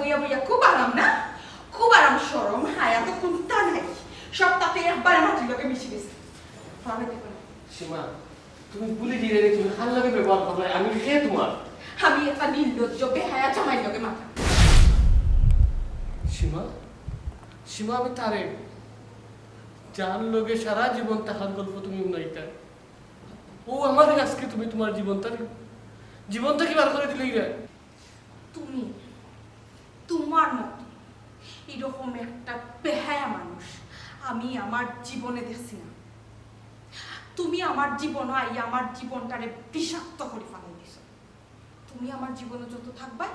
বইয়া বইয়া খুব আরাম না, খুব আরাম। সরম হায়া তো কোনটা নাই, সব তাতে একবারে মাটির লোকে মিশে গেছে। সীমা, তুমি ভুলে গিয়ে রে, তুমি খাল লাগে ব্যবহার করলে আমি খেয়ে তোমার। আমি একটা নির্লজ্জ বেহায়া জামাই লোকে মাথা। সীমা, সীমা আমি তারে যার লোকে সারা জীবন তাহার গল্প তুমি উনাইতা, ও আমাদের আজকে তুমি তোমার জীবনটা কি বার করে দিলেই রে। তুমি তোমার মতো এরকম একটা বেহায়া মানুষ আমি আমার জীবনে দেখছি না। তুমি আমার জীবন আইয়া আমার জীবনটারে বিষাক্ত করে ফেলাই দিছ। তুমি আমার জীবনে যত থাকবা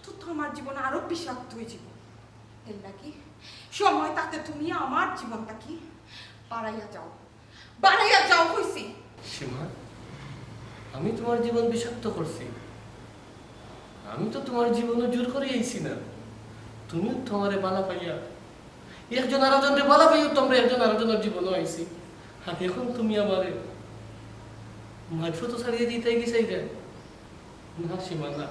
তত আমার জীবন আরো বিষাক্ত হয়ে যাব। এর নাকি সময় তাতে তুমি আমার জীবনটা কি বাড়াইয়া যাও হইছি। সীমা, আমি তোমার জীবন বিষাক্ত করছি? আমি তো তোমার জীবনে জোর করে আইছি না। তুমি তোমারে বালা পাইয়া একজন আরেকজনকে বালা পাইয়া তোমরা একজন আরেকজনের জীবনও আইছি। আর এখন তুমি আমারে মাঝফত ছাড়িয়ে দিতে গেছাই রে। না সীমা, না,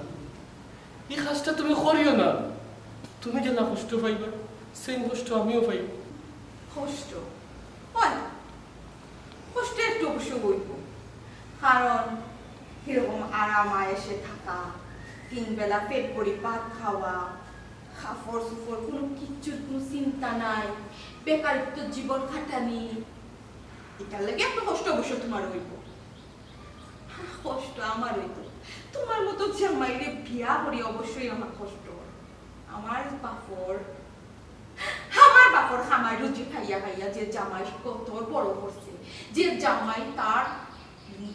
এই কাজটা তুমি করিও না। তুমি যে না কষ্ট পাইবা সেই কষ্ট আমিও পাইব। কষ্ট কষ্ট একটু অবশ্য বইব, কারণ এরকম আরাম আয়েসে থাকা, 3 বেলা পেট ভরি ভাত খাওয়া, খাফর সুফর কোনো কিচ্ছুর কোনো চিন্তা নাই, বেকারিত্ব জীবন খাটানি, এটার লাগে একটা কষ্ট অবশ্য তোমার হইব। কষ্ট আমার হইব, তোমার মতো জামাইরে বিয়া করি অবশ্যই আমার কষ্ট। আমার বাপর খামাই রুচি খাইয়া খাইয়া যে জামাই কত বড় করছে, যে জামাই তার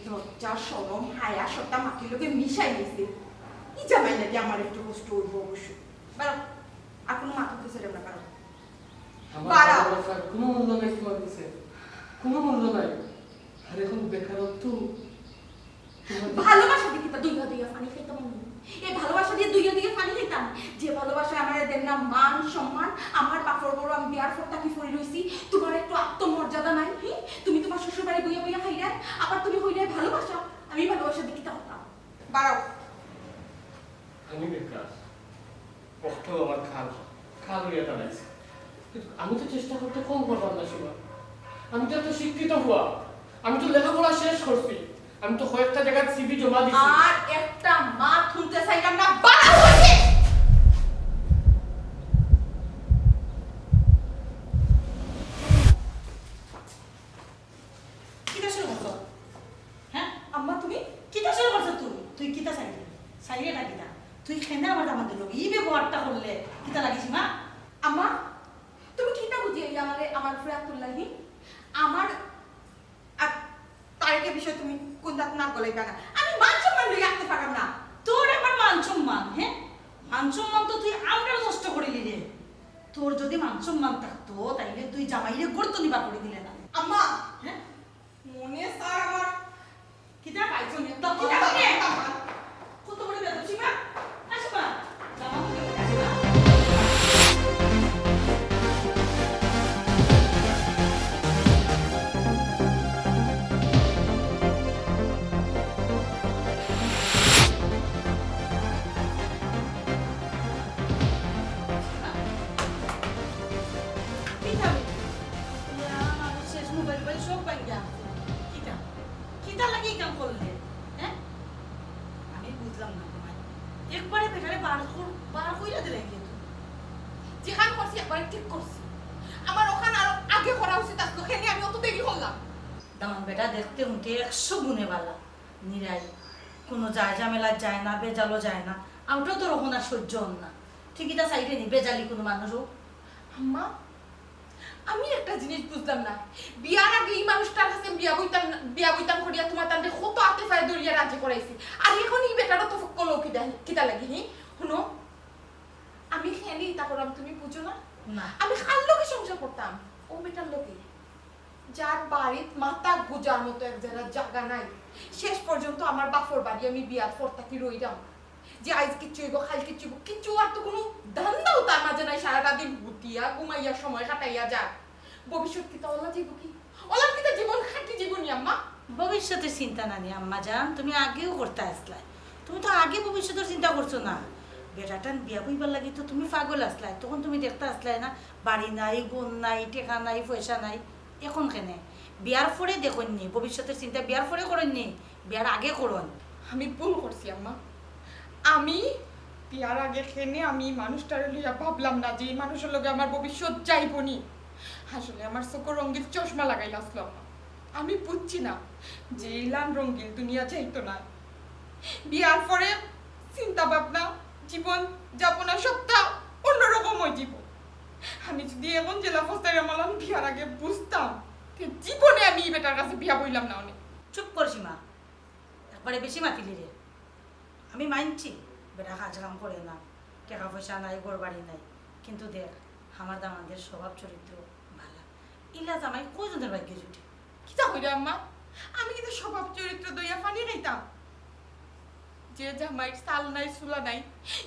লজ্জা শরম হায়া সত্তা মাটির লোকে মিশাই গেছে, এই জামাই লাগে আমার একটু কষ্ট হইব অবশ্যই। বাড়াও, আর কোনো মাথা তো ছেড়ে না, বাড়াও বাড়াও। কোনো মূল্য নাই তোমার কাছে, কোনো মূল্য নাই। আর এখন বেকারত্ব। ভালোবাসা দিয়ে কিতা দুইয়া দুইয়া পানি খাইতাম আমি? এই ভালোবাসা দিয়ে দুইয়া দুইয়া পানি খাইতাম? যে ভালোবাসায় আমার দেন না মান সম্মান, আমার বাপর বড় আমি বিয়ার পর তাকে ফরি রইছি, তোমার একটু আত্মমর্যাদা নাই? তুমি তোমার শ্বশুর বাড়ি বইয়া বইয়া খাইলে, আবার তুমি হইলে ভালোবাসা? আমি ভালোবাসা দিয়ে কিতা হতাম? বাড়াও। আমি বেকার, কষ্ট আমার খাল হইয়া দাঁড়াইছে। আমি তো চেষ্টা করতে কম করলাম না সীমা। আমি তো এত শিক্ষিত হওয়া, আমি তো লেখাপড়া শেষ করছি, আমি তো কয়েকটা জায়গায় সিভি জমা দিছি। আর একটা মা শুনতে চাইলাম না, বাড়াও হইছে। কিতা শুরু করছো? হ্যাঁ আম্মা তুমি কিতা শুরু করছো? তুই কিতা চাইলি? চাইলিটা কিতা? তুই খেনে আমার আমাদের লোক এই ব্যবহারটা করলে কিতা লাগিস না? আম্মা তুমি কিতা বুঝিয়ে আমার ফিরাতুল্লাহি আমার তারিখের বিষয় তুমি কোন দাঁত না গলাইবা না। আমি মান সম্মান লই রাখতে পারলাম না। তোর এবার মান সম্মান, হ্যাঁ মান সম্মান তো তুই আমরা নষ্ট করিলি রে। তোর যদি মান সম্মান থাকতো তাইলে তুই জামাইরে গড়তো নিবা করে দিলে না। আম্মা হ্যাঁ মনে স্যার আমার কিতা পাইছো নি? দাও, কিতা দাও, করে? দাও। কত বড় বেদব ছিবা? আসবা জামা পরে আসবা। যেখান করছি একবার ঠিক করছি, আমার ওখানে আরো আগে করা উচিত আসলো, খেলে আমি অত দেরি করলাম। দামান বেটা দেখতে উনতে 100 গুণে বালা নিরাই, কোনো যায় ঝামেলা যায় না, বেজালো যায় না। আমরাও তো রকম আর সহ্য হন না। ঠিকই তা চাইলে নি বেজালি কোনো মানুষও। আম্মা আমি একটা জিনিস বুঝলাম না, বিয়ার আগে এই মানুষটার কাছে বিয়া বইতাম করিয়া তোমার তান্ডে কত আতে ফায় দরিয়া রাজি করাইছি, আর এখন এই বেটারও তো কলো কিতা লাগি। শুনো, আমি খেলি তা করলাম, তুমি বুঝো না? আমি কার লোকে সংসার করতাম? ও বেটার লোকে, যার বাড়ির মাথা গুজার মতো এক জায়গা নাই। শেষ পর্যন্ত আমার বাপর বাড়ি আমি বিয়ার পর তাকে রইলাম, যে আজ কিচ্ছু হইব খাল কিচ্ছু হইব, কিচ্ছু আর তো কোনো ধান্দাও তার মাঝে নাই। সারাটা দিন ঘুটিয়া ঘুমাইয়া সময় কাটাইয়া যাক। ভবিষ্যৎ কি তা ওলা যাইব কি? ওলার কি তা জীবন খাটি জীবনই আম্মা? ভবিষ্যতের চিন্তা না নি আম্মা জান, তুমি আগেও করতে আসলাই। তুমি তো আগে ভবিষ্যতের চিন্তা করছো না। বেটাটান বিয়া বইবার লাগি তো তুমি পাগল আসলাই, তখন তুমি দেখতে আসলাই না বাড়ি নাই, গুণ নাই, টেকা নাই, পয়সা নাই। এখন কেনে বিয়ার পরে দেখুননি, ভবিষ্যতের চিন্তা বিয়ার পরে করেননি, বিয়ার আগে করুন। আমি ভুল করছি আম্মা। আমি বিয়ার আগে খেনে আমি মানুষটারে লইয়া ভাবলাম না যে এই মানুষের লগে আমার ভবিষ্যৎ যাইবনি। আসলে আমার চোখের রঙিন চশমা লাগাইল আসলো আম্মা। আমি বুঝছি না যে ইলান রঙিন দুনিয়া যাইতো না। বিয়ার পরে চিন্তা ভাবনা, জীবন যাপনা সবটা অন্যরকম হয়ে যাব। আমি যদি এখন জেলা ফস্তায় মালাম বিয়ার আগে বুঝতাম, জীবনে আমি এই বেটার কাছে বিয়া বইলাম না। অনেক চুপ করছি মা, একবারে বেশি মাতিলি রে। আমি মানছি বেটা কাজ কাম করে না, টাকা পয়সা নাই, ঘর বাড়ি নাই, কিন্তু দেখ আমার দামাদের স্বভাব চরিত্র ভালো। ইলা জামাই কজনের ভাগ্যে জুটে। কিতা কইরা আম্মা? আমি কিন্তু স্বভাব চরিত্র দইয়া পানি খাইতাম। যে জামাই সাল নাই সুলা নাই,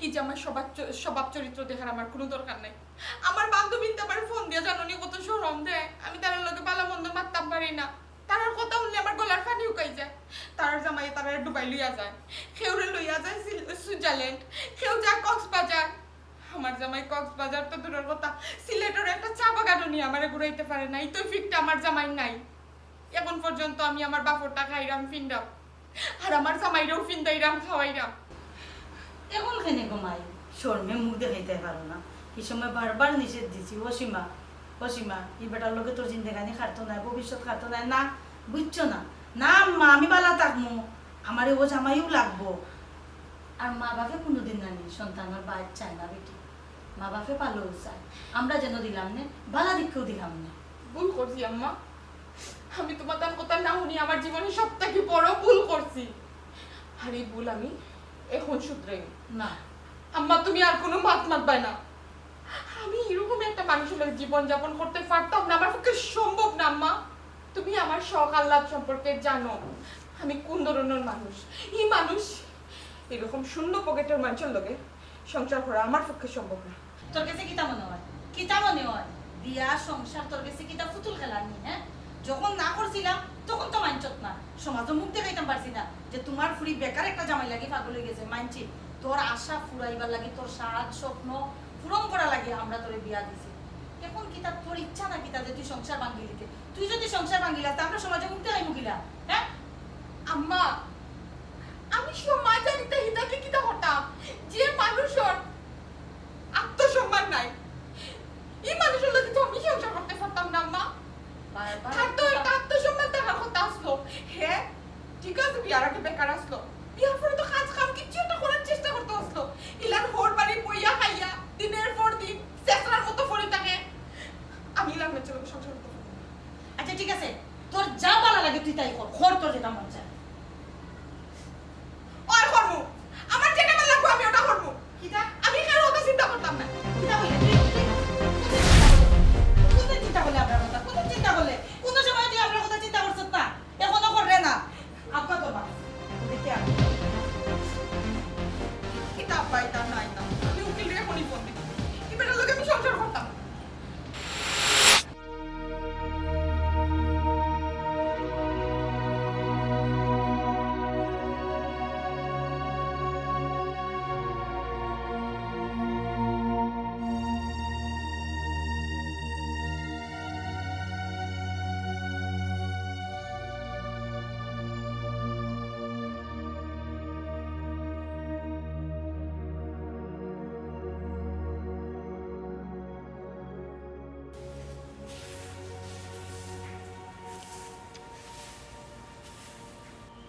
এই জামাই স্বভাব চরিত্র দেখার আমার কোনো দরকার নাই। আমার বান্ধবী আমার ফোন দিয়ে জানোনি কত শরম দেয়। আমি তার লগে ভালো মন্দ মারতাম পারি না। তার কথা শুনলে আমার গলার পানি উকাই যায়। তার জামাই তারা ডুবাই লইয়া যায়, খেউরে লইয়া যায় সুইজারল্যান্ড, খেউ যায় কক্সবাজার। আমার জামাই কক্সবাজার তো দূরের কথা, সিলেটের একটা চা বাগানও নিয়ে আমার ঘুরাইতে পারে না। এই তো ফিকটা আমার জামাই নাই। এখন পর্যন্ত আমি আমার বাপরটা খাইরাম ফিন্ডাম, আর আমার জামাইরাও ফিন্দাইরাম খাওয়াইরাম। এখন কেনে ঘুমাই শর্মে মুখ দেখাইতে পারো না। এই সময় বারবার নিষেধ দিছি, অসীমা অসীমা এই বেটার লোকে তোর জিন্দেগানি খাটতো না, ভবিষ্যৎ খাটতো না। না বুঝছো না, না মা আমি বালা থাকবো, আমার ও জামাইও লাগবো। আর মা বাপে কোনোদিন নানি সন্তানের বাইর চায় না বেটি, মা বাপে পালেও চায়। আমরা যেন দিলাম নে, বালা দিকেও দিলাম না। ভুল করছি আম্মা, আমি তোমার তার কথা না শুনি আমার জীবনে সব থেকে বড় ভুল করছি। আর এই ভুল আমি এখন শুধরাই না আম্মা, তুমি আর কোনো মাত মাতবাই না। আমি এরকম একটা মানুষের লোক জীবন যাপন করতে পারতাম না, আমার পক্ষে সম্ভব না আম্মা। তুমি আমার শখ আহ্লাদ সম্পর্কে জানো, আমি কোন ধরনের মানুষ। এই মানুষ এরকম শূন্য পকেটের মানুষের লোকে সংসার করা আমার পক্ষে সম্ভব না। তোর কাছে কিতা মনে হয়, কিতা মনে হয় বিয়া সংসার তোর কাছে কিতা ফুতুল খেলা নি? হ্যাঁ, যখন না করছিলাম তখন তো মানছত না, সমাজে মুখ দেখাইতাম পারছি না যে তোমার ফুরি বেকার একটা জামাই লাগি পাগল হয়ে গেছে। মানছি তোর আশা ফুরাইবার লাগি, তোর সাজ স্বপ্ন পূরণ করা লাগে আমরা তোরে বিয়া দিছি। এখন কিতা তোর ইচ্ছা না কিতা যে তুই সংসার ভাঙ্গিলিতে? তুই যদি সংসার ভাঙ্গিলা তা আমরা সমাজে মুখ দেখাই মুখিলা? হ্যাঁ আম্মা, আমি সমাজ জানিতে হিতাকে কিতা হতাম যে মানুষের আত্মসম্মান নাই, এই মানুষের লোক তো আমি সংসার করতে পারতাম না আম্মা। তার তো একটা আত্মসম্মান থাকার কথা আসলো। হ্যাঁ ঠিক আছে, বিয়ার আগে বেকার আসলো, বিয়ার পরে তো কাজ কাম কিছু একটা করার চেষ্টা করতে আসলো। ইলার হোর বাড়ি বইয়া খাইয়া দিনের পর দিন চেষ্টার মতো পড়ে থাকে। আমি ইলার মেয়ের ছেলেকে সংসার করতে পারতাম না। আচ্ছা ঠিক আছে, তোর যা ভালো লাগে তুই তাই কর, খর তোর যেটা মন চায়। ওই কর্ম আমার যেটা ভালো লাগবে আমি ওটা করবো। কিতা আমি কেন ওটা চিন্তা করতাম না? চিন্তা করলে কোন চিন্তা করলে আপনার কথা, কোন চিন্তা করলে কোন সময় তুই আপনার কথা চিন্তা করছিস না? এখনো করে না আপনা তো বাস দেখি আমি কিতাব পাইতা নাই না, আমি উকিল রে এখনই ফোন দিই। এবারের লোকে আমি সংসার করতাম।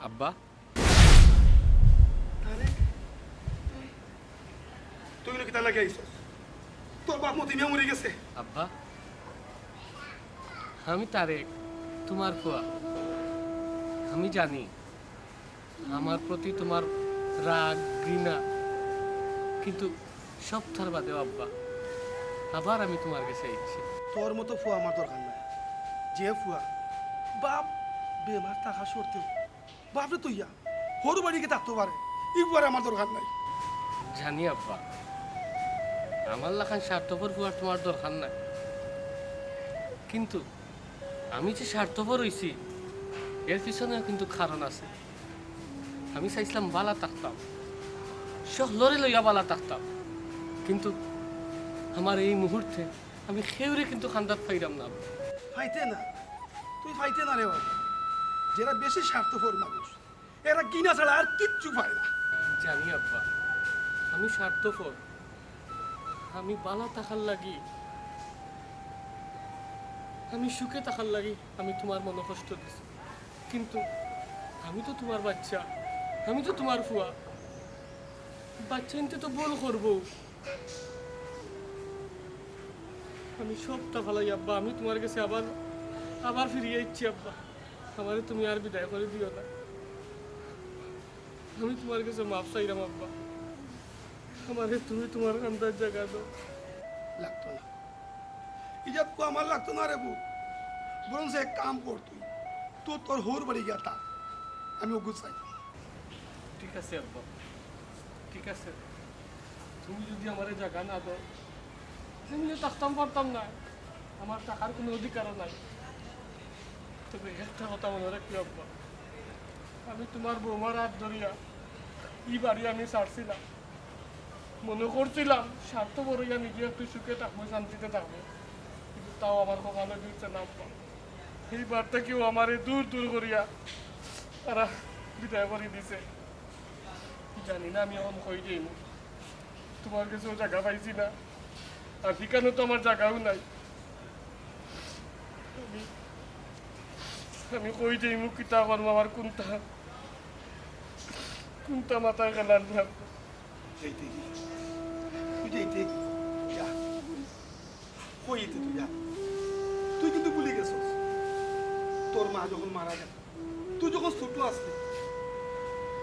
আব্বা তুই কিতা লাগে আইছস? তোর বাপ মতি মিয়া মরে গেছে। আব্বা, আমি তারেক, তোমার ফুয়া। আমি জানি আমার প্রতি তোমার রাগ ঘৃণা, কিন্তু সব থার বাদেও আব্বা আবার আমি তোমার কাছে আইছি। তোর মতো ফুয়া আমার দরকার নাই। যে ফুয়া বাপ বেমার থাকা সত্ত্বেও বাপরে তুইয়া হরু বাড়িকে থাকতে পারে, ই ফুয়ারে আমার দরকার নাই। জানি আব্বা, আমার লাখান স্বার্থপর ফুয়ার তোমার দরকার নাই, কিন্তু আমি যে স্বার্থপর হইছি এর পিছনে কিন্তু কারণ আছে। আমি চাইছিলাম বালা থাকতাম, সকলরে লইয়া বালা থাকতাম, কিন্তু আমার এই মুহূর্তে আমি খেউরে কিন্তু খান্দাত পাইরাম না। ফাইতে না, তুই ফাইতে না রে বাবা। যারা বেশি স্বার্থপর মানুষ এরা কিনা ছাড়া আর কিচ্ছু পায় না। জানি আব্বা, আমি স্বার্থপর, আমি বালা থাকার লাগি, আমি সুখে থাকার লাগি আমি তোমার মনে কষ্ট দিছি, কিন্তু আমি তো তোমার বাচ্চা, আমি তো তোমার ফুয়া, বাচ্চা নিতে তো বল করবো। আমি সবটা ভালাই আব্বা, আমি তোমার কাছে আবার আবার ফিরিয়ে ইচ্ছি আব্বা, আমারে তুমি আর বিদায় করে দিও না। আমি তোমার কাছে মাপ চাইলাম আব্বা, আমারে তুমি তোমার কান্দার জায়গা দাও। লাগতো না, ইজাত কো আমার লাগতো না রে বউ। বরং সে এক কাম কর, তুই তোর হোর বাড়ি গিয়া থাক, আমি ওগু চাই। ঠিক আছে আব্বা, ঠিক আছে, তুমি যদি আমার জায়গা না দাও আমি থাকতাম পারতাম না, আমার টাকার কোনো অধিকারও নাই। তবে একটা কথা মনে রাখি আব্বা, আমি তোমার বৌমার হাত ধরিয়া এই বাড়ি আমি ছাড়ছিলাম, মনে করছিলাম স্বার্থ বড়ইয়া নিজে একটু সুখে থাকবো, শান্তিতে থাকবো, কিন্তু তাও আমার কখনো দিচ্ছে না আব্বা। এই বারটা কেউ আমার দূর দূর করিয়া তারা বিদায় করে দিছে। জানি না আমি এখন কই যাইনি, তোমার কাছেও জায়গা পাইছি না, আর ঠিকানো তো আমার জায়গাও নাই। আমি কই যাইমু, কিতা করবো, আমার কোনটা কোনটা মাথায় গেলার না। যাইতে কি তুই যাইতে কি যা, কইতে তুই যা। তুই কিন্তু ভুলে গেছস তোর মা যখন মারা গেল, তুই যখন ছোট আসলি,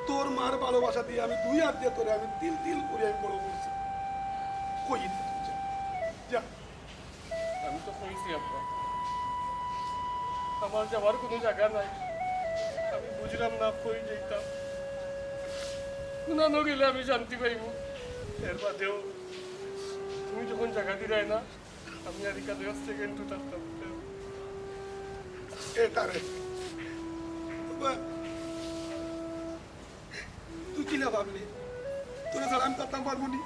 তোর মার ভালোবাসা দিয়ে আমি 2 হাত দিয়ে তোরে আমি তিল তিল করে আমি বড় করছি। কইতে তুই যা, যা। আমি তো কইছি আব্বা, আমার যাওয়ার কোনো জায়গা নাই, আমি বুঝলাম না কই যাইতাম, কোনানো গেলে আমি শান্তি পাইব। এর বাদেও তুমি যখন জায়গা দিলাই না, আমি আর এখানে সেকেন্ড টু থাকতাম। এটারে তুই কি না ভাবলি তোরা ছাড়া আমি থাকতাম পারবো নি?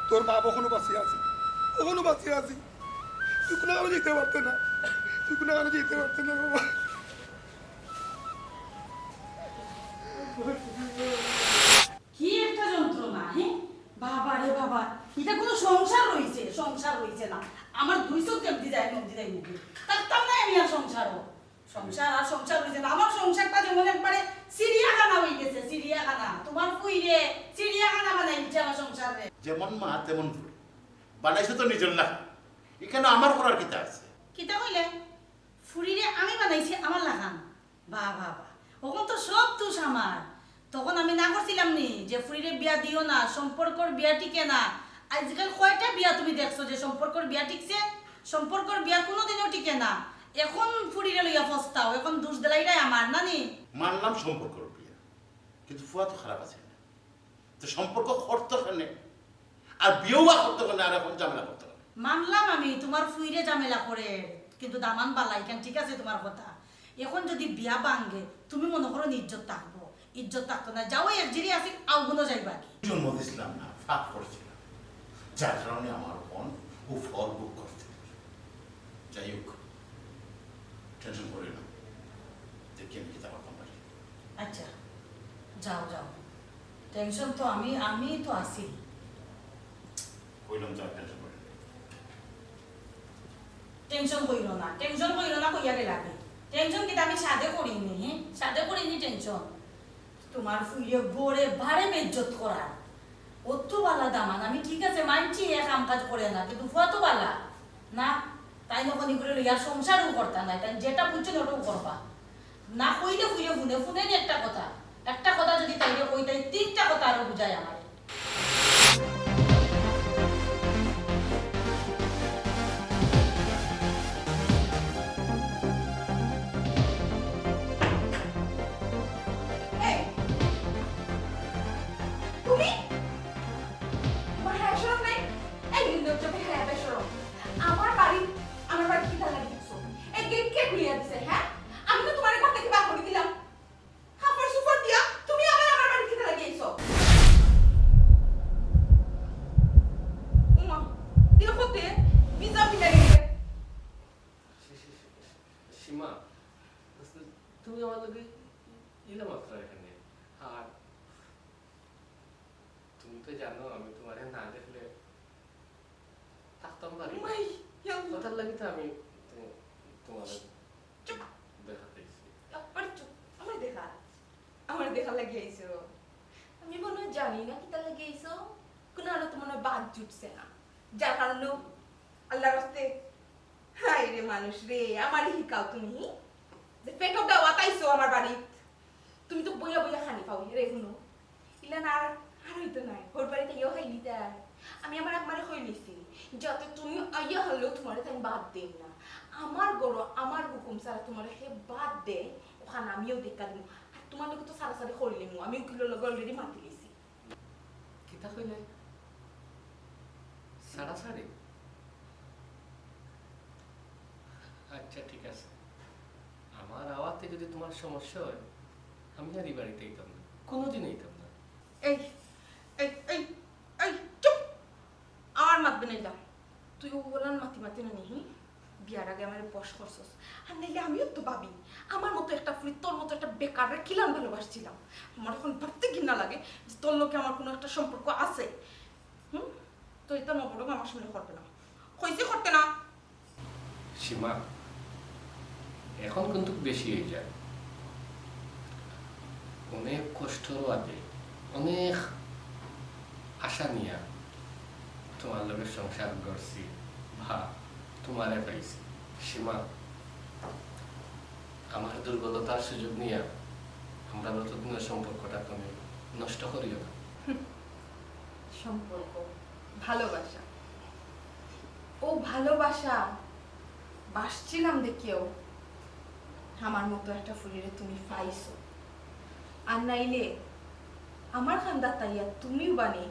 তোর বাপ ওখানে বাঁচিয়ে আছে, ওখানে বাঁচিয়ে আছি, তুই কোনো কারণে যেতে পারতে না, তুই কোনো কারণে যেতে পারতে না বাবা। কি একটা যন্ত্রণা, হ্যাঁ বাবা রে বাবা, এটা কোনো সংসার রয়েছে? সংসার রয়েছে না, আমার 200 কেমতি যায় মুখে থাকতাম না আমি আর সংসারও। সংসার আর সংসার রয়েছে না, আমার সংসারটা যেমন একবারে চিড়িয়াখানা হয়ে গেছে, চিড়িয়াখানা। তোমার ফুইরে চিড়িয়াখানা বানাই দিচ্ছে আমার সংসারে। যেমন মা তেমন ফুল বানাইছে তো নিজের না, এখানে আমার করার কিতা আছে? কিতা কইলে? ফুরিরে আমি বানাইছি আমার লাগান। বাহ বাহ বাহ, ওখন তো সব দোষ আমার। তখন আমি না করছিলাম নি যে ফুরিরে বিয়া দিও না, সম্পর্কর বিয়া টিকে না। আজকাল কয়টা বিয়া তুমি দেখছো যে সম্পর্কর বিয়া টিকছে? সম্পর্কর বিয়া কোনোদিনও টিকে না। এখন ফুরিরে লইয়া ফস্তাও, এখন দোষ দিলাইরাই আমার নানি। মানলাম সম্পর্ক বিয়া, কিন্তু ফুয়া তো খারাপ আছে না, তো সম্পর্ক করতো কেনে আর বিয়েও বা করতো কেনে আর এখন ঝামেলা করতো কেনে? মানলাম আমি তোমার ফুইরে ঝামেলা করে, কিন্তু দামান বালাই কেন, ঠিক আছে তোমার কথা। এখন যদি বিয়া ভাঙ্গে তুমি মনে করো ইজ্জত থাকবো, ইজ্জত থাকতো না। যাও এক জিরি আসি আউগুনো যাইবা কি? জন্ম দিছিলাম না, ফাঁক করেছিলাম, যার কারণে আমার বোন ও ফল বুক করতে। যাই হোক, টেনশন করি না, দেখি আমি কিতা করতাম পারি। আচ্ছা যাও যাও, টেনশন তো আমি তো আছি। কইলাম তো আর টেনশন করি না। টেনশন কইরো না, টেনশন কইরো না কইয়া লাগে। টেনশন কিন্তু আমি সাদে করিনি, হ্যাঁ সাদে করিনি টেনশন। তোমার ফুইয়ে বড়ে ভারে বেজ্জত করার অতো বালা দামান। আমি ঠিক আছে মানছি এ কাম কাজ করে না, কিন্তু ফুয়া তো বালা না। তাই নকনি করে লইয়া সংসারও করতা না, তাই যেটা বুঝছো ওটাও করবা না। কইলে ফুইয়ে ফুনে ফুনেনি একটা কথা, একটা কথা যদি তাইলে কই তাই 3টা কথা আরো বুঝায় আমার। এই, তুমি তোমার হ্যাঁ শরম নাই? এই নির্লজ্জ হ্যাঁ বেশরম, আমার বাড়ি কি তালা দিচ্ছ? এই গেট কে খুলিয়া দিছে? হ্যাঁ আমি তো তোমার ঘর থেকে বার করে দিলাম, কাপড় সুপড় দিয়া তুমি আবার আমার বাড়ি কি তালা দিয়েছো? তো জানো আমি তোমারে না দেখলে থাকতাম পারি না। মাই কথার লাগি তো আমি তোমার চুপ দেখাতেছি। আবার চুপ আমার দেখা লাগিয়েছো আমি মনে হয় জানি না কিতা লাগিয়েছো কোনো আরো তো মনে হয় বাদ জুটছে না যার কারণে আল্লাহ রাস্তে হাই রে মানুষ রে আমারই হিকাও তুমি যে পেটও দেওয়া তাইছো আমার বাড়ি তুমি তো বইয়া বইয়া খানি পাও রে শুনো ইলা না আর হইতো নাই ওর বাড়িতে ইয়েও খাই নিতে আমি আমার একবারে হয়ে নিছি যাতে তুমি আইয়া হলেও তোমার আমি বাদ দেই না আমার গরো আমার হুকুম ছাড়া তোমার সে বাদ দে ওখানে আমিও দেখা দিব আর তোমার লোক তো সারাসারি করিলিম আমি উকিলের লগে অলরেডি মাতি গেছি কিতা কইলে সাড়াসাড়ি? আচ্ছা ঠিক আছে, আমার আওয়াজে যদি তোমার সমস্যা হয় আমি আর এই বাড়িতে যেতাম না, কোনোদিনই যেতাম না। এই এই এই এই চুপ আমার মাতবে নাইলা তুই ও বলান মাতি মাতি না নিহি বিয়ার আগে আমার বস করছস আর নাইলে আমিও তো ভাবি আমার মতো একটা ফুলি তোর মতো একটা বেকারের কিলাম ভালোবাসছিলাম আমার এখন ভাবতে ঘৃণা লাগে যে তোর লোকে আমার কোনো একটা সম্পর্ক আছে তো এটা নবরম আমার সামনে করবে না হয়েছে করতে না সীমা এখন কিন্তু বেশি হয়ে যায়, অনেক কষ্টর আগে অনেক আশা নিয়া তোমার লোকের সংসার করছি বা তোমারে পাইছি। সীমা আমার দুর্বলতার সুযোগ নিয়ে আমরা যতদিনের সম্পর্কটা তুমি নষ্ট করিও না। সম্পর্ক ভালোবাসা ও ভালোবাসা বাসছিলাম দেখিও আমার মতো একটা ফুলিরে তুমি পাইছো আর নাইলে আমার খান্দার তাইয়া তুমিও বানি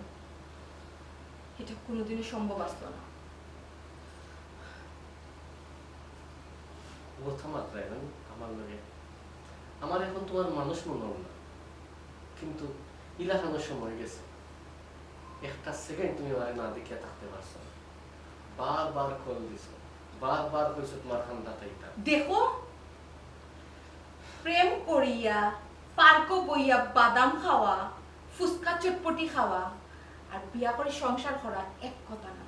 এটা কোনোদিনই সম্ভব আসতো না কথা মাত্রায় না আমার লগে আমার এখন তোমার মানুষ মনে না, কিন্তু ইলাকানোর সময় গেছে, একটা সেকেন্ড তুমি আমার না দেখিয়া থাকতে পারছো না, বারবার কল দিছো, বারবার কইছো তোমার খান্দা তাইটা। দেখো প্রেম করিয়া পার্ক বইয়া বাদাম খাওয়া ফুচকা চটপটি খাওয়া আর বিয়া করে সংসার করা এক কথা না,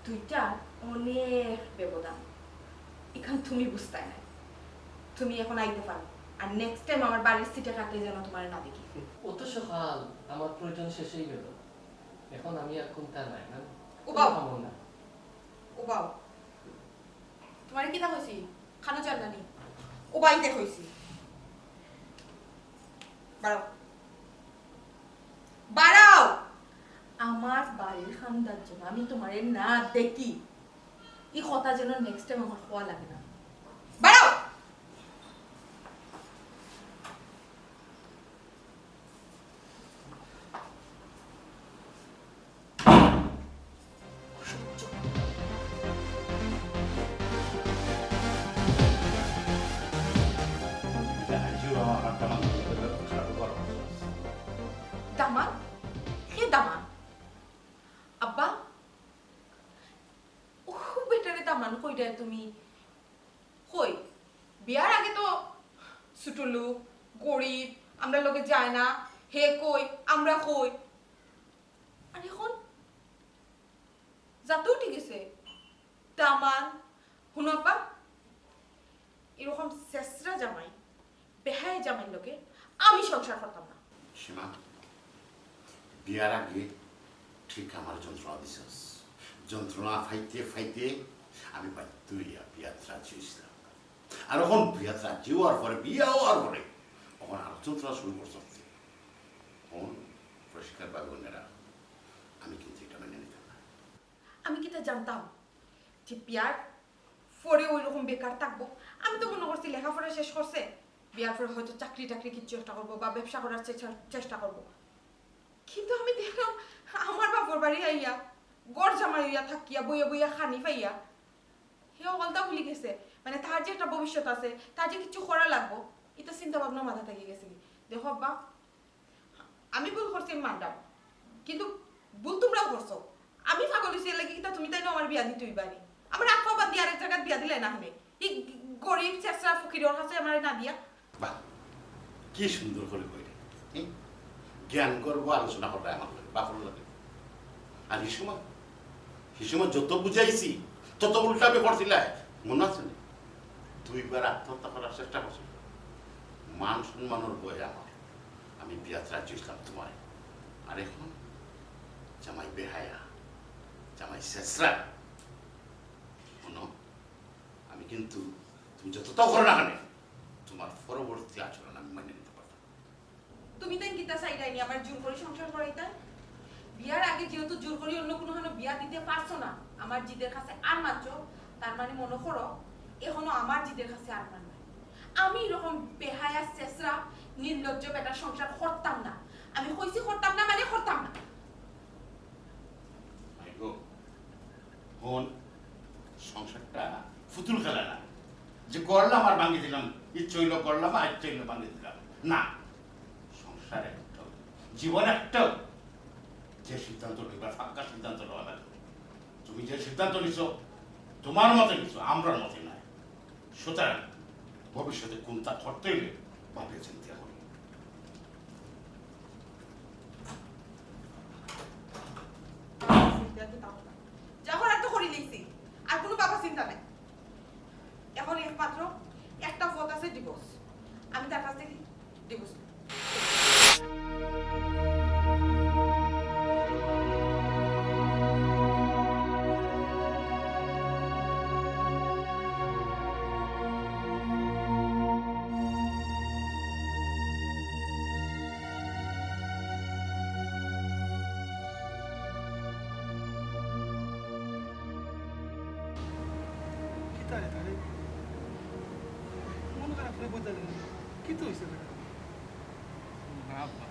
দুইটা অনেক ব্যবধান। এখন তুমি বুঝতে না, তুমি এখন আইতে পারো আর নেক্সট টাইম আমার বাড়ির সিটে কাটলে যেন তোমার না দেখি। অত সকাল আমার প্রয়োজন শেষ হয়ে গেল, এখন আমি আর কোনটা নাই না ও বাবা। খাবো না। ও বাও তোমার কি দেখা হয়েছি খানো চাল নানি ও বাড়িতে হয়েছি বাড়াও বাড়াও আমার বাড়ির খান্দার জন্য আমি তোমারে না দেখি এই কথা যেন নেক্সট টাইম আমার হওয়া লাগে না, বাড়াও। আজিও আমার হাতটা খারাপ করা দামান হে দামান আব্বা ও বেটারে দামান কইরা তুমি কই বিয়ার আগে তো ছোট লোক গরিব আমরা লোকে যায় না হে কই আমরা কই আর এখন যাতেও ঠিক আছে দামান শুনো আব্বা এরকম শেষরা জামাই বেহায় জামাই লোকে আমি সংসার করতাম না। সীমা বিয়ার আগে ঠিক আমার যন্ত্রণা দিছস, যন্ত্রণা ফাইতে ফাইতে আমি বাধ্য হইয়া বিয়াত রাজি হইছিলাম, আর এখন বিয়াত রাজি হওয়ার পরে বিয়া হওয়ার পরে এখন আরো যন্ত্রণা শুরু করছ। এখন পরিষ্কার বাগুনেরা আমি কিন্তু এটা মেনে নিতাম না। আমি কি তা জানতাম যে বিয়ার পরে ওই রকম বেকার থাকবো? আমি তো মনে করছি লেখাপড়া শেষ করছে বিয়ার পরে হয়তো চাকরি টাকরি কিছু চেষ্টা করবো বা ব্যবসা করার চেষ্টা করবো, কিন্তু আমি দেখলাম আমার বাপর বাড়ি আইয়া গড় জামাই হইয়া থাকিয়া বইয়া বইয়া খানি পাইয়া হে অগলতা ভুলি গেছে, মানে তার যে একটা ভবিষ্যৎ আছে তার যে কিছু করা লাগবো এটা চিন্তা ভাবনা মাথা থেকে গেছে। দেখো আব্বা আমি ভুল করছি মানলাম, কিন্তু ভুল তোমরাও করছো। আমি পাগল হইছি লাগি কিতা তুমি তাই না আমার বিয়া দিতে হইবানি, আমার আফা বাদ দিয়ে আরেক জায়গায় বিয়া দিলে না হলে এই গরিব চেষ্টা ফকিরের কাছে আমার না দিয়া। বাহ কি সুন্দর করে কইলে, জ্ঞান করবো আলোচনা করবে আমার লাগে বাপর লাগে। আর হিসুমা যত বুঝাইছি তত উল্টাবে করছিল। মনে আছে না 2বার আত্মহত্যা করার চেষ্টা করছিল। মান সম্মানের বয়ে আমি বিয়াত রাজি হইলাম তোমার। আর এখন জামাই বেহায়া, জামাই শেষরা। শোনো, আমি কিন্তু তুমি যতটাও করো না কেন তোমার পরবর্তী আচরণ আমি মেনে নিতে পারতাম। তুমি দেন কিতা চাইরাইনি আমার জোর করে সংসার করাইতা? বিয়ার আগে যেহেতু জোর করে অন্য কোনো বিয়া দিতে পারছো না আমার জিদের কাছে আর মাত্র, তার মানে মনে করো এখনো আমার জিদের কাছে আর মান নাই। আমি এরকম বেহায়া শেষরা নির্লজ্জ বেটার সংসার করতাম না। আমি কইছি করতাম না মানে করতাম না। সংসারটা ফুতুল খেলা না যে করলাম আর ভাঙিয়ে দিলাম, ইচ্ছে হইলো করলাম আর ইচ্ছে হইলো ভাঙিয়ে দিলাম না। সংসার একটা, জীবন একটা। যে সিদ্ধান্ত নিবার ফাঁকা সিদ্ধান্ত নেওয়া লাগে। তুমি যে সিদ্ধান্ত নিছো তোমার মতে নিছো, আমরার মতে নাই। সুতরাং ভবিষ্যতে কোনটা করতে হইলে ভাবে চিন্তা করি। যা করার তো করি নিয়েছি, আর কোনো বাবা চিন্তা নাই। এখন একমাত্র একটা পথ আছে, ডিভোর্স। আমি তার কাছ থেকে ডিভোর্স। কি তারে তারে মন খারাপ করে বলতে কি তো হয়েছে বেটা? না আব্বা,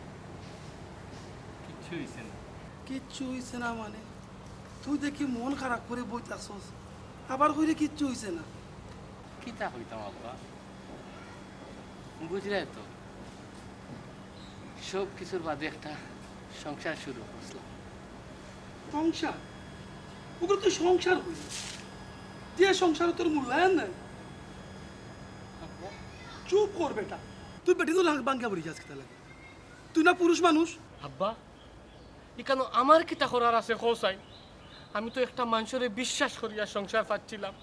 কিচ্ছু হইছে না। কিচ্ছু হয়েছে না মানে তুই দেখি মন খারাপ করে বইতাছস, আবার কইলে কিচ্ছু হয়েছে না। কিতা হইতাম আব্বা, বুঝলে তো সব কিছুর বাদে একটা সংসার শুরু করছিলাম। সংসার? ওগুলো তো সংসার হইল, যে সংসারে তোর মূল্যায়ন নাই। চুপ কর বেটা, তুই বেটি তো বাঙ্গা পড়ি যাস কিতা লাগে? তুই না পুরুষ মানুষ? আব্বা, এখানে আমার কিতা করার আছে কৌসাই? আমি তো একটা মানুষের বিশ্বাস করিয়া সংসার পাচ্ছিলাম,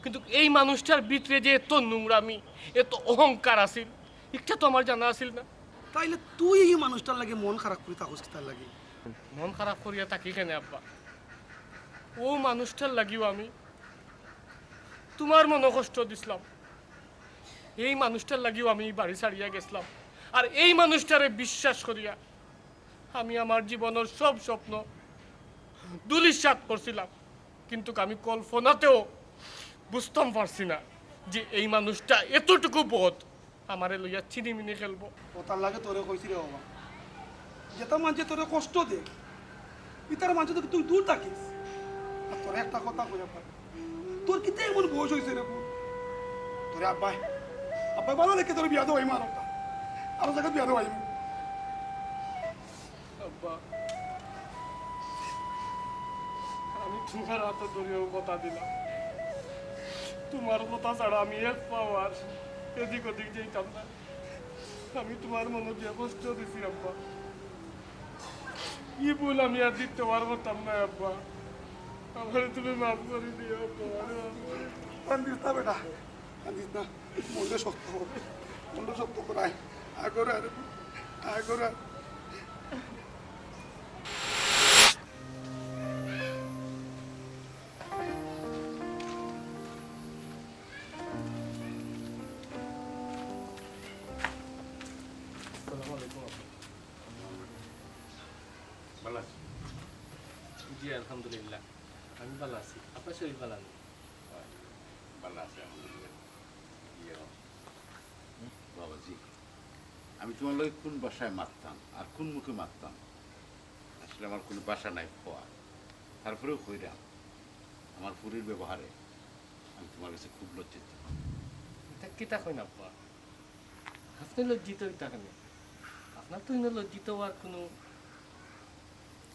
কিন্তু এই মানুষটার ভিতরে যে এত নোংরামি, এত অহংকার আছিল, এটা তো আমার জানা আছিল না। তাইলে তুই এই মানুষটার লাগে মন খারাপ করি তাকস কিতার লাগে? মন খারাপ করিয়া থাকি কেন আব্বা? ও মানুষটার লাগিও আমি তোমার মনে কষ্ট দিছিলাম, এই মানুষটার লাগিও আমি বাড়ি ছাড়িয়া গেছিলাম। আর এই মানুষটারে বিশ্বাস করিয়া আমি আমার জীবনের সব স্বপ্ন ধূলিসাৎ করছিলাম, কিন্তু আমি কল্পনাতেও বুঝতাম পারছি না যে এই মানুষটা এতটুকু বোধ আমারে লইয়া চিনিমিনি খেলবো। ও তার লাগে তোরে কইছি রে বাবা, যেটা মানছে তোরে কষ্ট দে, ইতার মানছে তোকে তুই দূর থাকিস। আর তোর একটা কথা কইয়া পার, তোর কিতে এমন বয়স হয়েছে রে বোন? তোরে আব্বাই আব্বাই ভালো দেখে তোর বিয়া দেওয়াই মারো, আরো জায়গায় বিয়া দেওয়াই। আব্বা, আমি তোমার হাতে ধরেও কথা দিলাম, তোমার কথা ছাড়া আমি এক পাওয়ার এদিক ওদিক যেতাম না। আমি তোমার মনে দিয়ে কষ্ট দিছি আব্বা, কি বল আমি আর দিতে পারতাম না আব্বা, আমার তুমি মাফ করে দিও আব্বা। কান্দিস না বেটা, কান্দিস না, মনটা শক্ত হবে, মনটা শক্ত করায় আগরে আরে আগরে। ভালো আছি? জি আলহামদুলিল্লাহ, আমি ভালো আছি। আপনার শরীর ভালো নেই? ভালো আছে আলহামদুলিল্লাহ। বাবাজি, আমি তোমার লোক কোন বাসায় মারতাম আর কোন মুখে মারতাম, আসলে আমার কোনো বাসা নাই খোয়া। তারপরেও কইরাম আমার পুরীর ব্যবহারে আমি তোমার কাছে খুব লজ্জিত। এটা কিতা কই না আব্বা, আপনি লজ্জিত হইতা কেন? আপনার তো লজ্জিত হওয়ার কোনো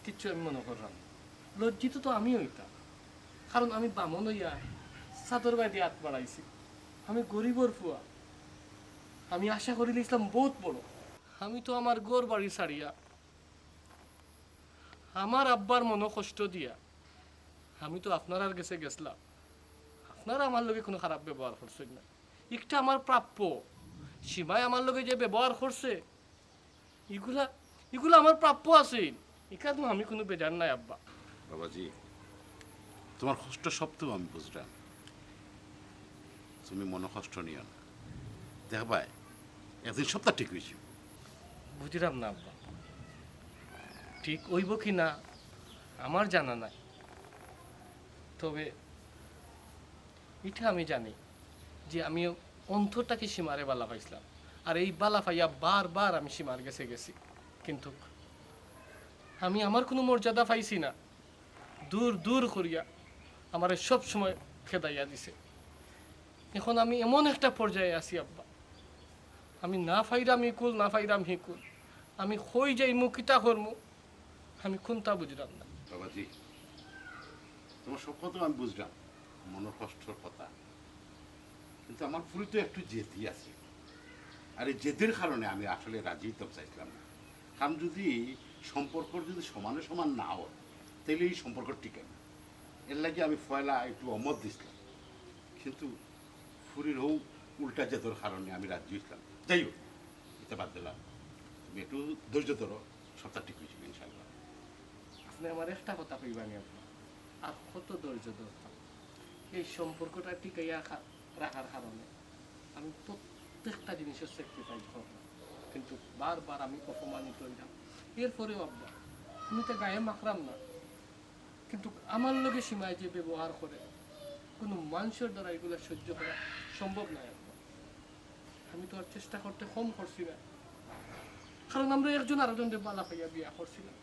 কিচ্ছু আমি মনে করলাম। লজ্জিত তো আমি হইতাম, কারণ আমি বামন হইয়া চাদর বাইরে হাত বাড়াইছি। আমি গরিবর ফুয়া, আমি আশা করি ইসলাম বহুত বড়। আমি তো আমার গোর বাড়ি ছাড়িয়া আমার আব্বার মনে কষ্ট দিয়া আমি তো আপনার আর গেছে গেছিলাম, আপনারা আমার লগে কোনো খারাপ ব্যবহার করছেন না, একটা আমার প্রাপ্য। সীমায় আমার লগে যে ব্যবহার করছে এগুলা এগুলা আমার প্রাপ্য আছে, এখানে আমি কোনো বেজার নাই আব্বা। বাবাজি, তোমার কষ্ট সবটাও আমি বুঝলাম, তুমি মনে কষ্ট নিও না, দেখবাই একদিন সপ্তাহ ঠিক হয়েছে। বুঝলাম না আব্বা, ঠিক হইব কি না আমার জানা নাই, তবে এটা আমি জানি যে আমি অন্তরটাকে সীমারে বালা পাইছিলাম, আর এই বালা পাইয়া বারবার আমি সীমার গেছে গেছি, কিন্তু আমি আমার কোনো মর্যাদা পাইছি না। দূর দূর করিয়া আমার সব সময় খেদাইয়া দিছে। এখন আমি এমন একটা পর্যায়ে আছি আব্বা, আমি না ফাইরাম ইকুল না ফাইরাম হিকুল, আমি হই যাই মুখিতা করমু আমি কোনটা বুঝলাম না। বাবাজি, তোমার সব কথা আমি বুঝলাম, মনের কষ্টর কথা, কিন্তু আমার পুরো তো একটু জেদি আছে, আর এই জেদের কারণে আমি আসলে রাজি তো চাইছিলাম না। কারণ যদি সম্পর্ক যদি সমানে সমান না হয় তাহলে এই সম্পর্ক টিকে না, এর লাগে আমি ফয়লা একটু অমত দিছিলাম, কিন্তু ফুরির হোক উল্টা জেদের কারণে আমি রাজি হয়েছিলাম। যাই হোক, এটা বাদ দিলাম, তুমি একটু ধৈর্য ধরো, সপ্তাহ ঠিক হয়েছিল ইনশাল্লাহ। আপনি আমার একটা কথা কইবানি আব্বা, আর কত ধৈর্য ধরতাম এই সম্পর্কটা টিকাইয়া রাখার কারণে। আমি প্রত্যেকটা জিনিসের স্যাক্রিফাইস করতাম, কিন্তু বারবার আমি অপমানিত হইলাম। এরপরেও আব্বা আমি তো গায়ে মাখরাম না, কিন্তু আমার লগে সীমায় যে ব্যবহার করে কোনো মানুষের দ্বারা এগুলো সহ্য করা সম্ভব নয় আব্বা। আমি তো আর চেষ্টা করতে কম করছি না, কারণ আমরা একজন আরেকজনকে বালা পাইয়া বিয়া করছিলাম,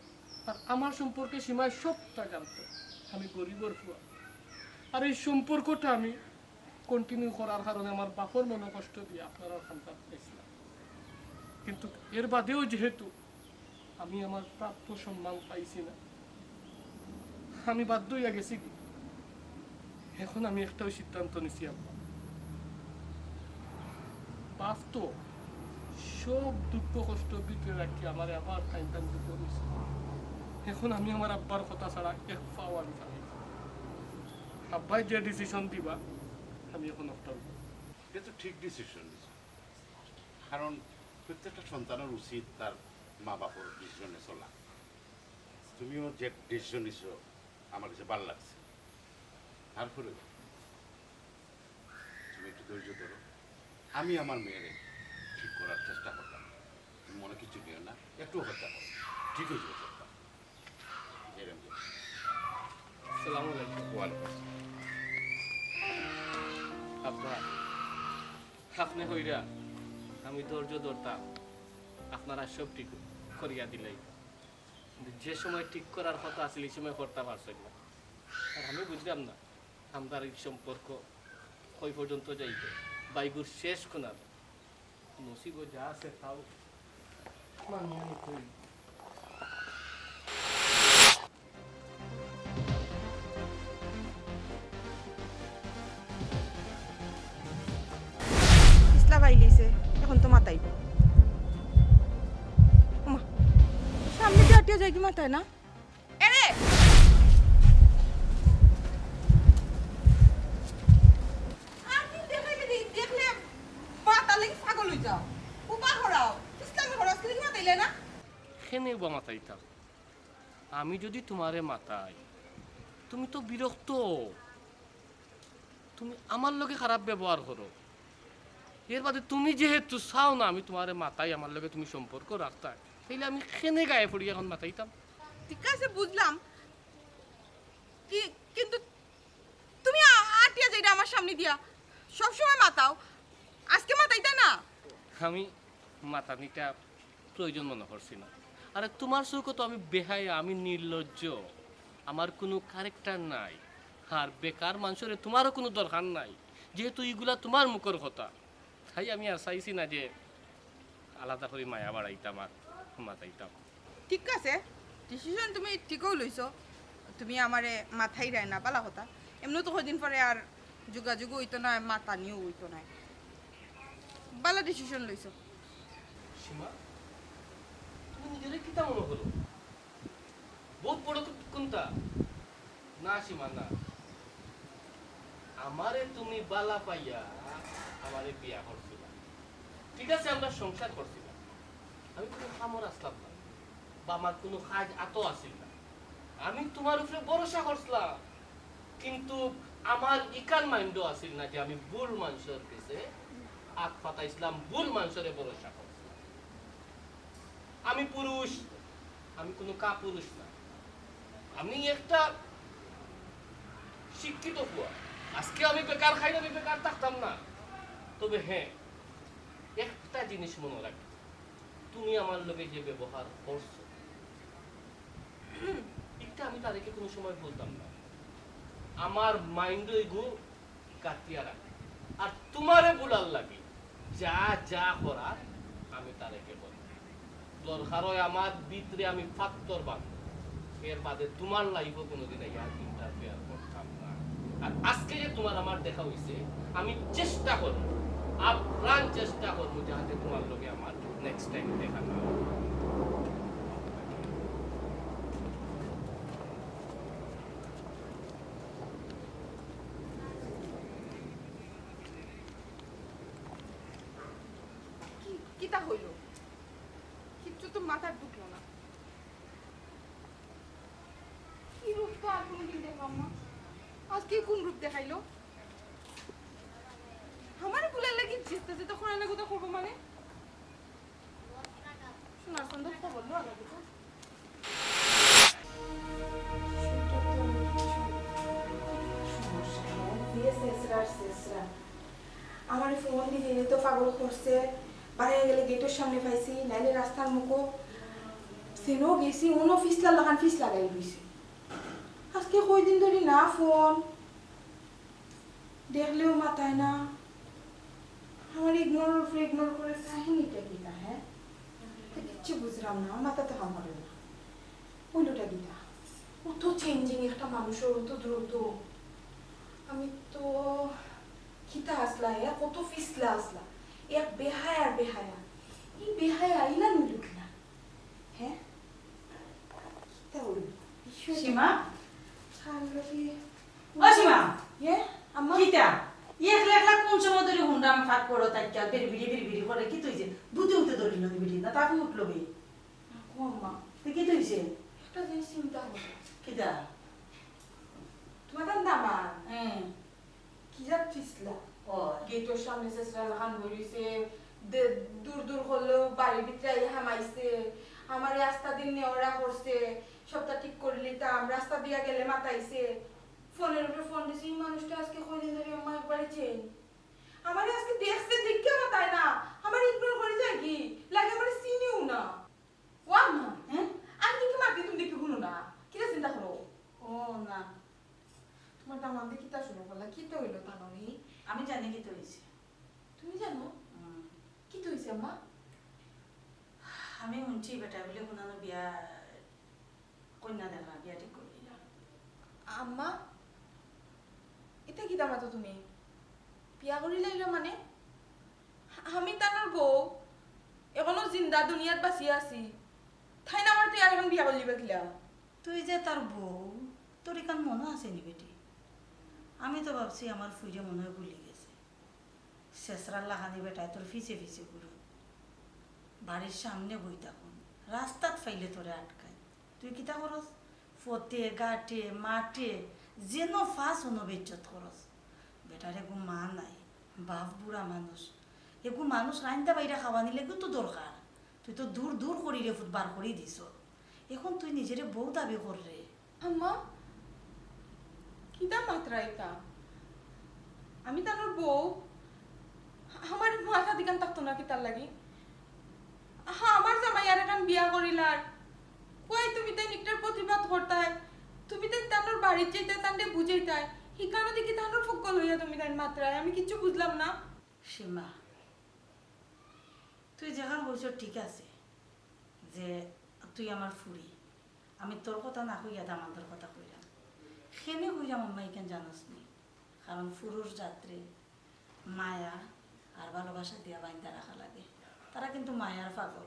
আর আমার সম্পর্কে সীমায় সবটা জানতো। আমি গরিবর ফুয়া, আর এই সম্পর্কটা আমি কন্টিনিউ করার কারণে আমার বাপর মনে কষ্ট দিয়ে আপনারা সন্তান পেয়েছিলাম। কিন্তু এর বাদেও যেহেতু আমি আমার প্রাপ্য সম্মান পাইছি না, আমি বাধ্য হইয়া গেছি কি এখন আমি একটাও সিদ্ধান্ত নিছি আব্বা, বাপ তো সব দুঃখ কষ্ট ভিতরে রাখি আমার আবার টাইম টাইম দুঃখ নিছে। এখন আমি আমার আব্বার কথা ছাড়া এক পাও আমি জানি না। আব্বাই যে ডিসিশন দিবা আমি এখন একটা এটা তো ঠিক ডিসিশন নিয়েছে, কারণ প্রত্যেকটা সন্তানের উচিত তার মা বাবার ডিসিশনে চলা। তুমিও যে ডিসিশন নিছো আমার কাছে ভালো লাগছে, তারপরে তুমি একটু ধৈর্য ধরো, আমি আমার মেয়েরে ঠিক করার চেষ্টা করতাম, তুমি মনে কিছু নিও না, একটু অপেক্ষা করো, ঠিক হয়ে যাবে সবটা। আসসালামু আলাইকুম। ওয়ালাইকুম আসসালাম। আব্বা আপনি হইরা আমি ধৈর্য ধরতাম, আপনারা সব ঠিক করিয়া দিলাই, কিন্তু যে সময় ঠিক করার কথা আছিল এই সময় করতে পারছেন না। আর আমি বুঝলাম না আমার এই সম্পর্ক কই পর্যন্ত যাইবে, বাইগুর শেষ কোনার নসিব যা আছে তাও মানিয়ে নিতে হইবে। ইসলা বাইলিছে এখন তো মাতাইব। ওমা, সামনে দিয়ে আটিয়া যায় কি মাথায় না এরে। আমি দেখাইবে দেখলে মাতালে পাগল হই যাও। উপা হরাও ইসলামে হরাস কি মাতাইলে না? খেনে বা মাতাইতাম, আমি যদি তোমারে মাতাই তুমি তো বিরক্ত, তুমি আমার লগে খারাপ ব্যবহার করো। এর বাদে তুমি যেহেতু চাও না আমি তোমারে মাতাই, আমার লগে তুমি সম্পর্ক রাখতা, তাইলে আমি খেনে গায়ে পড়ি এখন মাতাইতাম। ঠিক আছে বুঝলাম, কিন্তু তুমি আটিয়া যাইরা আমার সামনে দিয়া সব সময় মাতাও, আজকে মাতাইতা না? আমি মাতানিটা প্রয়োজন মনে করছি না। আরে তোমার চোখে তো আমি বেহায়া, আমি নির্লজ্জ, আমার কোনো ক্যারেক্টার নাই, আর বেকার মানুষের তোমারও কোনো দরকার নাই, যেহেতু এইগুলা তোমার মুখের কথা। তাই আমি আর চাইছি না যে আলাদা করে মায়া বাড়াইতাম আর মাতাইতাম। ঠিক আছে, ডিসিশন তুমি ঠিকও লইছো, তুমি আমারে মাথায় রায় না পালা কথা। এমনি তো কদিন পরে আর যোগাযোগ হইতো না, মাতানিও হইতো না, বালা ডিসিশন লইছো। সীমা, তুমি নিজের কিতা মনে করো? বহুত বড় কোনটা? না সীমা না, আমারে তুমি বালা পাইয়া আমারে বিয়া করছিল। ঠিক আছে, আমরা সংসার করছিলাম, আমি কোনো খামর আসলাম না বা আমার কোনো কাজ আত আসিল না। আমি তোমার উপরে ভরসা করছিলাম, কিন্তু আমার ইকান মাইন্ডও আসিল না যে আমি ভুল মানুষের কাছে হাত পাতাইছিলাম, ভুল মানুষের ভরসা করছিলাম। আমি পুরুষ, আমি কোনো কাপুরুষ না, আমি একটা শিক্ষিত হওয়া। আজকে আমি বেকার খাই, আমি বেকার থাকতাম না। তবে হ্যাঁ, একটা জিনিস মনে রাখি, তুমি আমার লগে যে ব্যবহার করছো এটা আমি তাদেরকে কোনো সময় বলতাম না। আমার মাইন্ড এগু কাটিয়া রাখে, আর তোমারে বলার লাগে যা যা করার আমি তাদেরকে বলি। দরকার হয় আমার ভিতরে আমি ফাত্তর বাঁধব, এর বাদে তোমার লাইফও কোনোদিন ইন্টারফেয়ার করতাম না। আর আজকে যে তোমার আমার দেখা হয়েছে, আমি চেষ্টা করবো, আপ্রাণ চেষ্টা করবো যাতে তোমার লগে আমার নেক্সট টাইম দেখা না হয়। কিতা হইল? কিচ্ছু তো মাথার ঢুকলো না। কি রূপ তো আর কোনোদিন দেখলাম না, আজকে কোন রূপ দেখাইলো? আমার বুলার লাগি যেতে যেতে খোলা লাগো তো করবো মানে শোনার সন্ধ্যা খবর লো আগে তো আমার ফোন দিয়ে তো পাগল করছে, বাইরে গেলে গেটের সামনে পাইছি, নাইলে রাস্তার মুখো সেনো গেছি, অন্য ফিসলা লাগান ফিস লাগাই রয়েছে। আজকে কয়দিন ধরে না ফোন দেখলেও মাথায় না, আমার ইগনোর করে কাহিনীটা গীতা। হ্যাঁ, কিচ্ছু বুঝলাম না, মাথাতে হামরে না। ওইটা গীতা অত চেঞ্জিং একটা মানুষের, অত দ্রুত। আমি তো খিতা আসলা কত ফিসলা আসলা, এক বেহায়া আর বেহায়া, এই বেহায়া আইলা নিল কিনা? হ্যাঁ, খিতা হইল সীমা, সারলবি ও সীমা, হ্যাঁ আম্মা। কিটা একলা একলা কোন সময় ধরে হুন্ডাম ফাট করো তাইকা বিড়ি করে কি তুইছে বুঝে উঠতে ধরিল বিড়ি না তাকে উঠলো বে ও আম্মা, তুই কি তুইছে একটা জিনিস চিন্তা হলো। কিটা? তোমার দামা হ্যাঁ, কি যা ফিসলা ও গেটের সামনে শেষরা লাগান ধরিছে, দূর দূর হলেও বাড়ির ভিতরে হামাইছে, আমার রাস্তা দিন নেওয়া করছে, সবটা ঠিক করে নিতাম, রাস্তা দিয়া গেলে মাতাইছে, ফোনের উপরে ফোন দিছি। এই মানুষটা আজকে কয়দিন ধরে আমার একবারে চেন, আমার আজকে দেখছে দেখে মাতায় না, আমার ইগনোর করে যায় কি লাগে, আমার চিনিও না। ও আম্মা, হ্যাঁ, আমি কি মাতি তুমি দেখি শুনো না, কিরা চিন্তা করো? ও না, তোমার দাম আমাদের কিতা শুনো বলা, কি তো হইলো তা নয়? আমি জানি কি তুইছে। তুমি জানো কি তো হয়েছে আম্মা? আমি শুনছি বেটা বলে শুনানো বিয়া কন্যা দেখা, বিয়া ঠিক করবি না। আম্মা, এটা কি দাম তো তুমি বিয়া করি লাইলো মানে? আমি তানোর বউ, এখনো জিন্দা দুনিয়াত বাঁচি আছি, তাই না আমার তুই আর এখন বিয়া করলি বেখিলা? তুই যে তার বউ, তোর এখান মনে আছে নি বেটি? আমি তো ভাবছি আমার ফুইরে মনে হয় ভুলে গেছে। শেষরার লাগানি বেটায় তোর ফিসে ফিসে ঘুরো, বাড়ির সামনে বই থাকুন, রাস্তাত ফাইলে তোরে আটকায়, তুই কিতা করস? ফতে গাটে মাঠে যেন ফাঁস অনুবেজ্জত করস। বেটার এগু মা নাই, বাপ বুড়া মানুষ, এগু মানুষ রাইন্দা বাইরে খাওয়া নিলে তো দরকার, তুই তো দূর দূর করি রে ফুট বার করি দিস। এখন তুই নিজেরে বউ দাবি কর রে। আম্মা, কিতা মাত্রা এটা? আমি তানোর বউ, আমার মাথা দিকান থাকতো না কি তার লাগি? হ্যাঁ, আমার জামাই আর এখন বিয়া করিলার কই তুমি তাই নিকটার প্রতিবাদ করতাই, তুমি তাই তানোর বাড়ির যেতে তান্ডে বুঝাইতাই, হিকানো দেখি তানোর ফকল হইয়া তুমি তাই মাত্রায়, আমি কিচ্ছু বুঝলাম না। সীমা, তুই যেখান বলছ ঠিক আছে যে তুই আমার ফুরি, আমি তোর কথা না কইয়া আমাদের কথা কইলাম, সেনে কইলাম আম্মা এখান জানাস নি, কারণ পুরুষ যাত্রী মায়া আর ভালোবাসা দিয়া বাইন্দা রাখা লাগে, তারা কিন্তু মায়ার পাগল।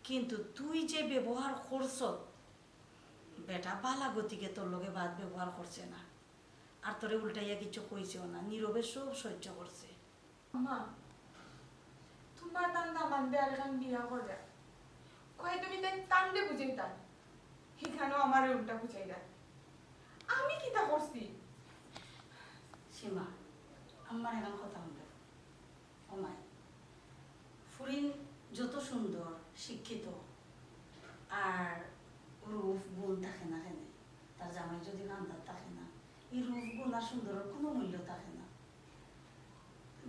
কিন্তু তুই যে ব্যবহার করছ বেটা বালা গতিকে তোর লগে বাদ ব্যবহার করছে না, আর তোরে উল্টাইয়া কিছু কইছেও না, নীরবে সব সহ্য করছে। মা তোমার তান্দা মানবে আর এখন বিয়া করে কয়ে তুমি তাই তান্ডে বুঝাই তান এখানেও আমার উল্টা বুঝাই দেয়। আমি কি তা করছি? সীমা, আমার এখন কথা হবে অমায়, ফুরিন যত সুন্দর শিক্ষিত আর রূপ গুণ থাকে না কেন, তার জামাই যদি নান্দার থাকে না, এই রূপ গুণ আর সুন্দরের কোনো মূল্য থাকে না।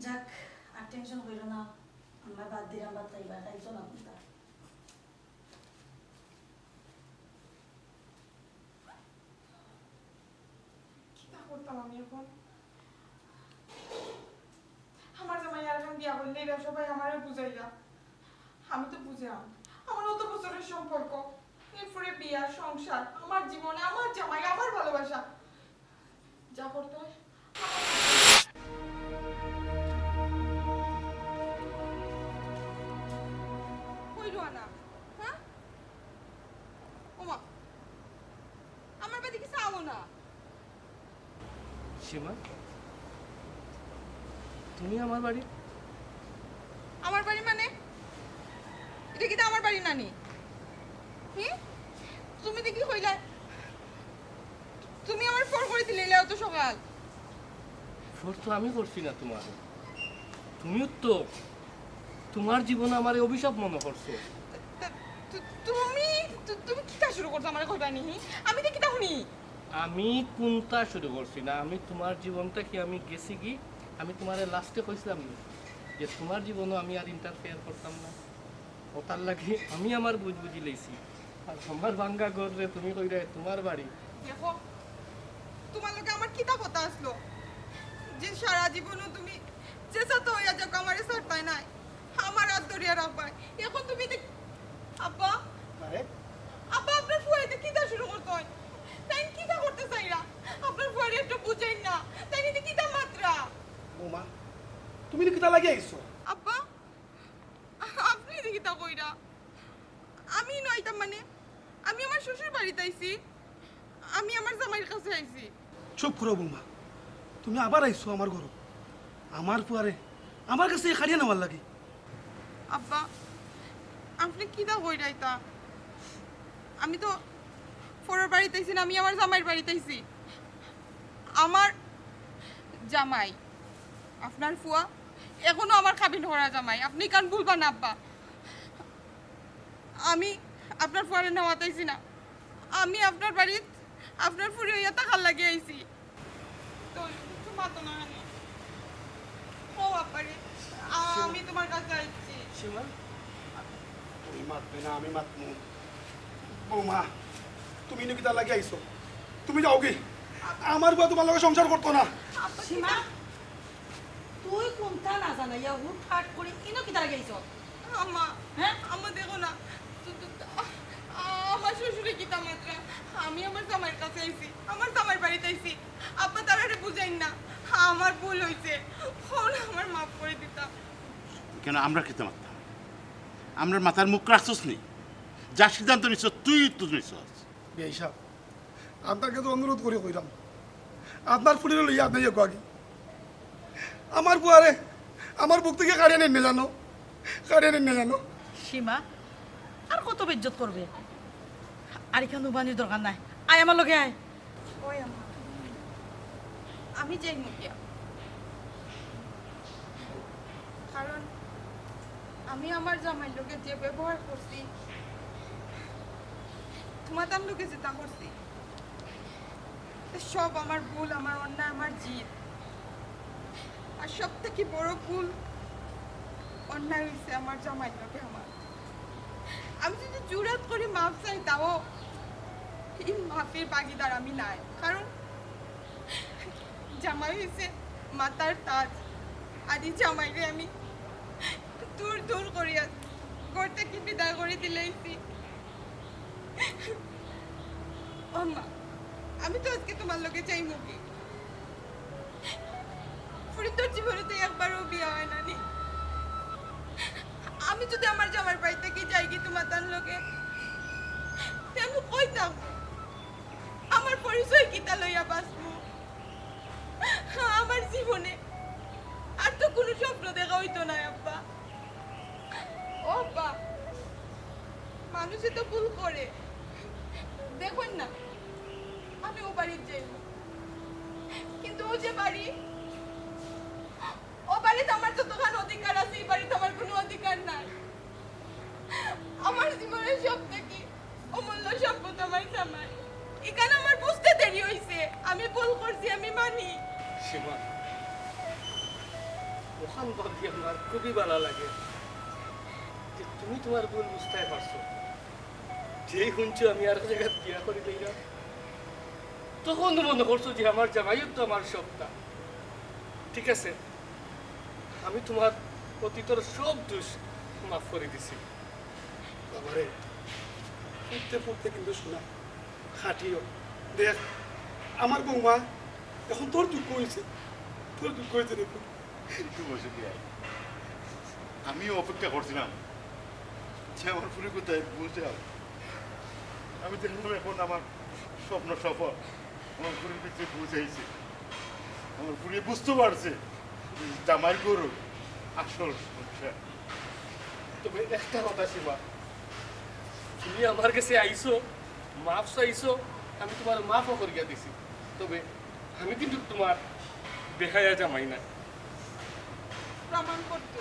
যাক, আর টেনশন করিল না, আমার বাদ দিলাম, বাদ তাইবা তাইছো না কোনটা। কি তা করতাম আমি এখন? আমার জামাই আর এখন বিয়া করলে এরা সবাই আমারে বুঝাইয়া, আমি তো বুঝলাম আমার অত বছরের সম্পর্ক, এরপরে বিয়া সংসার, আমার জীবনে আমার জামাই আমার ভালোবাসা, যা করতে হয় কইলো না। হ্যাঁ ওমা, আমার বাড়ি কি চাও না? সীমা, তুমি আমার বাড়ি? আমার বাড়ি মানে এটা কি আমার বাড়ি নানি? তুমি দেখি কইলা তুমি আমার ফোন করে দিলে এত সকাল। ফোর তো আমি করছি না তোমার, তুমিও তো তোমার জীবনে আমার অভিশাপ মনে করছো। তুমি তুমি কি শুরু করছো আমার কথা নি? আমি দেখি শুনি। আমি কোনটা শুরু করছি না, আমি তোমার জীবনটা কি আমি গেছি কি, আমি তোমার লাস্টে কইছিলাম না যে তোমার জীবনও আমি আর ইন্টারফেয়ার করতাম না, ওটার লাগে আমি আমার বুঝি লইছি। আর আমার ভাঙ্গা ঘরে তুমি কইরা তোমার বাড়ি। দেখো তোমার লোকে আমার কিতা কথা আসলো যে সারা জীবনও তুমি চেষ্টা তো হইয়া যাক আমার সারতাই নাই, আমার হাত ধরিয়া রাখবাই। এখন তুমি আব্বা আরে আব্বা আপনার ফুয়াইতে কিতা শুরু করতে হয়? তাই কিতা করতে চাইরা আপনার ফুয়ারে একটু বুঝাই না, তাই নিতে কিতা মাত্রা। বৌমা, তুমি কিতা লাগে আইছো? আব্বা আপনি দেখি তা কইরা আমি নইতাম মানে আমি আমার শ্বশুর বাড়িতে আইছি, আমি আমার জামাইয়ের কাছে আইছি। চুপ করো বৌমা, তুমি আবার আইছো আমার ঘর, আমার পুয়ারে আমার কাছে খাড়িয়া নেওয়ার লাগে। আব্বা আপনি কি দা কইরা আইতা? আমি তো ফোরের বাড়িতে আইছি না, আমি আমার জামাইয়ের বাড়িতে আইছি। আমার জামাই আপনার ফুয়া এখনো আমার কাবিন হরা জামাই, আপনি কান ভুলবা না আব্বা। আমি আপনার ফুয়ারে নেওয়াতে আইছি না, আমি আপনার বাড়িতে আপনার ফুরি হইয়া তাকার লাগে আইছি। তো কিছু মাতো না হানি ও আপারে, আমি তোমার কাছে আইছি। সীমা, তুমি মাতবে না, আমি মাতমু। বৌমা, তুমি কিতা লাগে আইছো? তুমি যাও কি? আমার বুয়া তোমার লগে সংসার করতো না। সীমা, তুই কোনটা না জানাইয়া হুট হাট করে ইনো কিতা লাগাইছ? আম্মা হ্যাঁ? আম্মা দেখো না আমার শ্বশুরে কি তামাত্রা, আমি আমার জামাইয়ের কাছে আইছি, আমার জামাইয়ের বাড়িতে আইছি। আব্বা তারারে বুঝাইন না, আমার ভুল হইছে, ফোন আমার মাফ করে দিতা। কেন আমরা খেতে মারতাম? আমরা মাথার মুখ রাখছস নি, যা সিদ্ধান্ত নিছ তুই তো নিছ। বিয়াই সাহেব, আপনার কাছে অনুরোধ করে কইলাম, আপনার ফুলিরে লইয়া আপনি যাকো আগে। আমার বুয়ারে আমার বুক থেকে কাড়িয়ে নেন জানো, কাড়িয়ে নেন জানো। সীমা, আর কত বেজ্জত করবে? আর এখানে উবানির দরকার নাই, আয় আমার লগে আয়। ওই আম্মা আমি যাই মুখিয়া, কারণ আমি আমার জামাইয়ের লোকে যে ব্যবহার করছি, তোমার লোকে যেটা করছি, সব আমার ভুল, আমার অন্যায়, আমার জিদ। আর সব থেকে বড় ভুল অন্যায় হয়েছে আমার জামাইয়ের লোকে আমার। আমি যদি জুরাত করে মাফ চাই, তাও এই মাফের ভাগিদার আমি নাই, কারণ জামাই হয়েছে মাতার তাজ। আর এই জামাইরে আমি দূর দূর করিয়া ঘর থেকে বিদায় করে দিলেইছি। আম্মা আমি তো আজকে তোমার লোকে চাই মুখে, ফরিদর জীবনে তো একবারও বিয়া হয় না নি। আমি যদি আমার জামার বাড়ি থেকে যাই কি তোমার তার লোকে, আমি কই থাকবো? না আমি ও বাড়ির যাইব, কিন্তু ও যে বাড়ি, ও বাড়িতে আমার যতখান অধিকার আছে এই বাড়িতে আমার কোনো অধিকার নাই। আমার জীবনের সব থেকে অমূল্য সম্পদ আমার জামাই। এখানে আমার বুঝতে দেরি হয়েছে, আমি ভুল করছি, আমি মানি। সীমা, ওখান ভাবি আমার খুবই ভালো লাগে যে তুমি তোমার ভুল বুঝতে পারছো। যেই শুনছো আমি আর জায়গায় বিয়া করে দিই না, তখন মনে করছো যে আমার জামাইও তো আমার সবটা। ঠিক আছে, আমি তোমার অতীতের সব দোষ মাফ করে দিছি। বাবারে পড়তে পড়তে কিন্তু শোনা খাটিও দেখ, আমার বৌমা এখন তোর দুঃখ হয়েছে, তোর দুঃখ হয়েছে দেখুন। একটু বসে দিয়ে আমিও অপেক্ষা করছিলাম যে আমার ফুরি কোথায় বুঝতে হবে। আমি দেখলাম এখন আমার স্বপ্ন সফল, আমার ফুরির ভিতরে বুঝাইছে, আমার ফুরি বুঝতে পারছে জামাই গরু আসল সমস্যা। তবে একটা কথা সীমা, তুমি আমার কাছে আইসো, মাফ চাইছো, আমি তোমার মাফও করিয়া দিছি। তবে আমি কিন্তু তোমার দেখাইয়া জামাই না। প্রমাণ করতে